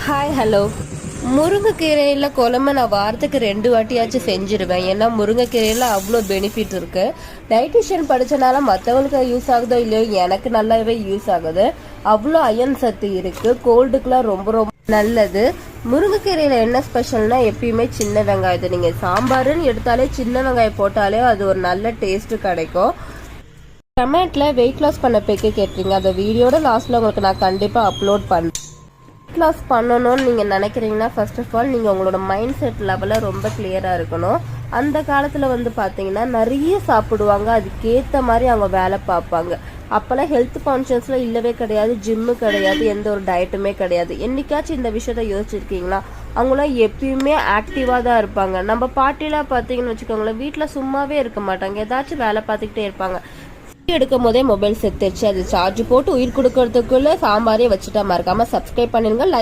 Hi hello. முருங்கைக்கீரையில் குழம்பு நான் வாரத்துக்கு 2 வாட்டியாச்சும் செஞ்சுருவேன். ஏன்னா முருங்கைக்கீரையில் அவ்வளோ பெனிஃபிட் இருக்கு. டயட்டிஷியன் படித்தனால மற்றவங்களுக்கு யூஸ் ஆகுதோ இல்லையோ, எனக்கு நல்லாவே யூஸ் ஆகுது. அவ்வளோ அயன் சத்து இருக்கு. கோல்டுக்கெலாம் ரொம்ப ரொம்ப நல்லது. முருங்கைக்கீரையில் என்ன ஸ்பெஷல்னா, எப்பயுமே சின்ன வெங்காயத்தை நீங்கள் சாம்பாருன்னு எடுத்தாலே சின்ன வெங்காயம் போட்டாலே அது ஒரு நல்ல டேஸ்ட் கிடைக்கும். கமெண்ட்ல வெயிட் லாஸ் பண்ண பேக்க கேட்டீங்க. அந்த வீடியோட லாஸ்ட்ல உங்களுக்கு நான் கண்டிப்பாக அப்லோட் பண்ணுறேன். வெயிட் லாஸ் பண்ணணும்னு நீங்கள் நினைக்கிறீங்கன்னா, ஃபர்ஸ்ட் ஆஃப் ஆல் நீங்கள் உங்களோட மைண்ட் செட் லெவலில் ரொம்ப கிளியராக இருக்கணும். அந்த காலத்தில் வந்து பார்த்தீங்கன்னா நிறைய சாப்பிடுவாங்க, அதுக்கேற்ற மாதிரி அவங்க வேலை பார்ப்பாங்க. அப்போல்லாம் ஹெல்த் கான்ஷியஸில் இல்லவே கிடையாது, ஜிம்மு கிடையாது, எந்த ஒரு டயட்டுமே கிடையாது. என்னைக்காச்சும் இந்த விஷயத்த யோசிச்சிருக்கீங்களா? அவங்களாம் எப்பயுமே ஆக்டிவாக தான் இருப்பாங்க. நம்ம பாட்டிலாம் பார்த்தீங்கன்னு வச்சுக்கோங்களேன், வீட்டில் சும்மாவே இருக்க மாட்டாங்க, ஏதாச்சும் வேலை பார்த்துக்கிட்டே இருப்பாங்க. எடுக்கும் போதே மொபைல் செத்துருச்சு. அது சார்ஜ் போட்டு உயிர் கொடுக்கறதுக்குள்ள சாம்பாரே வச்சுட்டா. மறக்காம சப்ஸ்கிரைப் பண்ணிருங்க, லைக்